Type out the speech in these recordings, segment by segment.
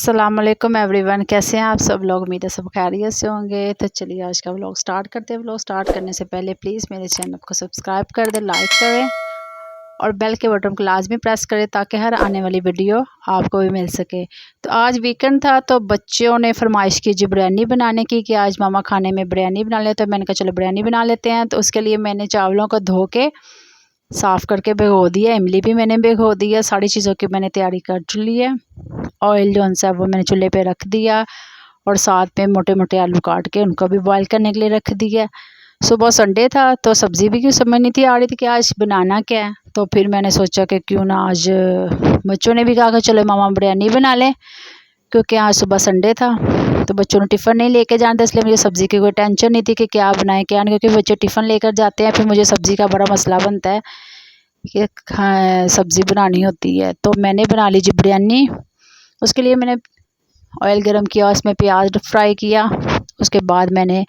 अस्सलाम वालेकुम एवरीवन, कैसे हैं आप सब लोग। उम्मीद है सब खैरियत से होंगे। तो चलिए आज का व्लॉग स्टार्ट करते हैं। व्लॉग स्टार्ट करने से पहले प्लीज़ मेरे चैनल को सब्सक्राइब कर दें, लाइक करें और बेल के बटन को लाजमी प्रेस करें ताकि हर आने वाली वीडियो आपको भी मिल सके। तो आज वीकेंड था तो बच्चों ने फरमाइश की जी बिरयानी बनाने की कि आज मामा खाने में बिरयानी बना लेते। तो मैंने कहा चलो बिरयानी बना लेते हैं। तो उसके लिए मैंने चावलों को धो के साफ़ करके भिगो दिया, इमली भी मैंने भिगो दिया, सारी चीज़ों की मैंने तैयारी कर ली है। ऑयल जो सा वो मैंने चूल्हे पे रख दिया और साथ में मोटे मोटे आलू काट के उनको भी बॉईल करने के लिए रख दिया। सुबह संडे था तो सब्ज़ी भी क्यों समझ नहीं थी आ रही थी कि आज बनाना क्या है। तो फिर मैंने सोचा कि क्यों ना आज बच्चों ने भी कहा कि चलो मामा बिरयानी बना लें, क्योंकि आज सुबह संडे था तो बच्चों ने टिफ़िन नहीं लेके जाना था, इसलिए मुझे सब्ज़ी की कोई टेंशन नहीं थी कि क्या बनाएं क्या नहीं, क्योंकि बच्चे टिफ़िन लेकर जाते हैं फिर मुझे सब्ज़ी का बड़ा मसला बनता है कि सब्ज़ी बनानी होती है। तो मैंने बना ली जी बिरयानी। उसके लिए मैंने ऑयल गरम किया, उसमें प्याज फ्राई किया। उसके बाद मैंने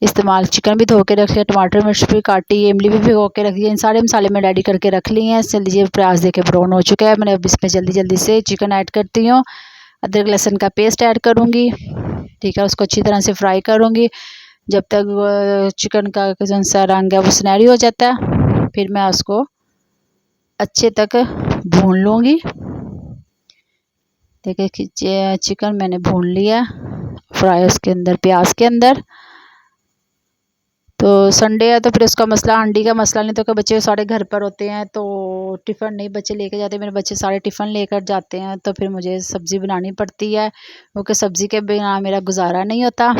इस्तेमाल चिकन भी धो के रख लिया, टमाटर मिर्च भी काटी, इमली भी भिगो के रख दिया। इन सारे मसाले मैं रेडी करके रख लिए हैं। इससे लीजिए प्याज देके ब्राउन हो चुका है। मैंने अब इसमें जल्दी जल्दी से चिकन ऐड करती हूँ। अदरक लहसुन का पेस्ट ऐड करूँगी, ठीक है। उसको अच्छी तरह से फ्राई करूँगी जब तक चिकन का जो सा रंग है वो सुनहरी हो जाता है। फिर मैं उसको अच्छे तक भून लूँगी। देखिए चिकन मैंने भून लिया फ्राई उसके अंदर, प्याज के अंदर। तो संडे है तो फिर उसका मसला हांडी का मसला नहीं, तो कि बच्चे सारे घर पर होते हैं तो टिफ़िन नहीं बच्चे लेके जाते। मेरे बच्चे सारे टिफ़िन लेकर जाते हैं तो फिर मुझे सब्ज़ी बनानी पड़ती है, क्योंकि सब्ज़ी के बिना मेरा गुजारा नहीं होता।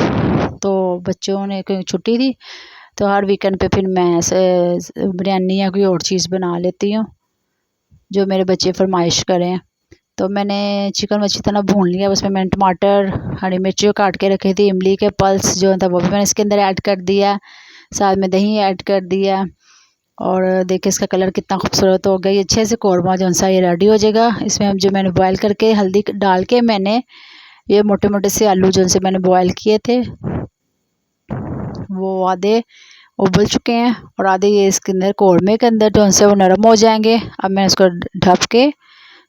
तो बच्चों ने कोई छुट्टी थी तो हर वीकेंड पे फिर मैं ऐसे बिरयानी या कोई और चीज़ बना लेती हूँ जो मेरे बच्चे फरमाइश करें। तो मैंने चिकन अच्छी तरह भून लिया। उसमें मैंने टमाटर, हरी मिर्ची काट के रखी थी, इमली के पल्स जो था वो भी मैंने इसके अंदर ऐड कर दिया, साथ में दही ऐड कर दिया। और देखिए इसका कलर कितना खूबसूरत हो गई। अच्छे से कौरमा जो सा ये रेडी हो जाएगा। इसमें हम जो मैंने बॉयल करके हल्दी डाल के मैंने ये मोटे मोटे से आलू जो से मैंने बॉयल किए थे वो आधे उबल चुके हैं और आधे ये इसके अंदर कौरमे के अंदर जो से वो नरम हो जाएंगे। अब मैं इसको ढक के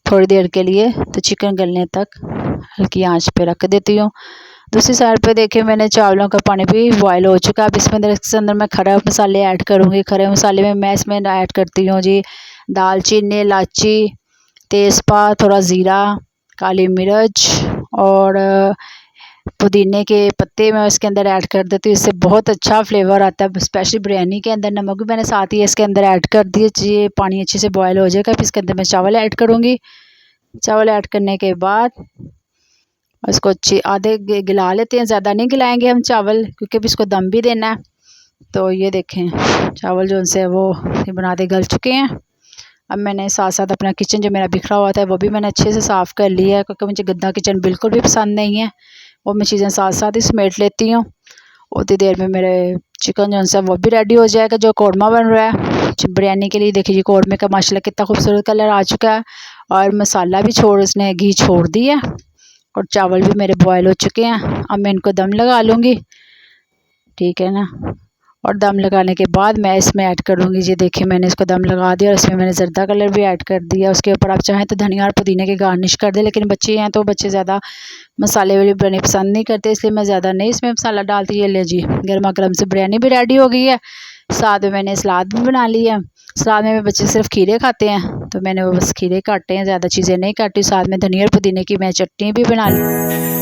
थोड़ी देर के लिए तो चिकन गलने तक हल्की आंच पे रख देती हूँ। दूसरी साइड पे देखिए मैंने चावलों का पानी भी बॉयल हो चुका है। अब इसमें इसके अंदर मैं खड़े मसाले ऐड करूँगी। खड़े मसाले में मैं इसमें ऐड करती हूँ जी दालचीनी, इलायची, तेज़पात, थोड़ा ज़ीरा, काली मिर्च और पुदीने के पत्ते मैं इसके अंदर ऐड कर देती हूँ। इससे बहुत अच्छा फ्लेवर आता है, स्पेशली बिरयानी के अंदर। नमक भी मैंने साथ ही इसके अंदर ऐड कर दिए। ये पानी अच्छे से बॉयल हो जाएगा फिर इसके अंदर मैं चावल ऐड करूँगी। चावल ऐड करने के बाद इसको अच्छी आधे गिला लेते हैं, ज़्यादा नहीं गिलाएंगे हम चावल, क्योंकि अभी इसको दम भी देना है। तो ये देखें चावल जो उनसे वो बनाते गल चुके हैं। अब मैंने साथ साथ अपना किचन जो मेरा बिखरा हुआ था वो भी मैंने अच्छे से साफ़ कर लिया है, क्योंकि मुझे गंदा किचन बिल्कुल भी पसंद नहीं है। वो मैं चीज़ें साथ साथ ही समेट लेती हूँ। उतनी देर में मेरे चिकन जो है वो भी रेडी हो जाएगा, जो कौरमा बन रहा है बिरयानी के लिए। देखिए कौरमे का माशाल्लाह कितना खूबसूरत कलर आ चुका है और मसाला भी इसने घी छोड़ दिया और चावल भी मेरे बॉयल हो चुके हैं। अब मैं इनको दम लगा लूँगी, ठीक है ना। और दम लगाने के बाद मैं इसमें ऐड करूँगी जी देखिए मैंने इसको दम लगा दिया और इसमें मैंने ज़र्दा कलर भी ऐड कर दिया। उसके ऊपर आप चाहें तो धनिया और पुदीने के गार्निश कर दें, लेकिन बच्चे हैं तो बच्चे ज़्यादा मसाले वाली बिरयानी पसंद नहीं करते, इसलिए मैं ज़्यादा नहीं इसमें मसाला डालती। ये ले जी गर्मा गर्म से बिरयानी भी रेडी हो गई है। साथ में मैंने सलाद भी बना ली है। सलाद में बच्चे सिर्फ खीरे खाते हैं तो मैंने वो बस खीरे काटे हैं, ज़्यादा चीज़ें नहीं काटी। साथ में धनिया और पुदीने की मैं चटनी भी बना ली।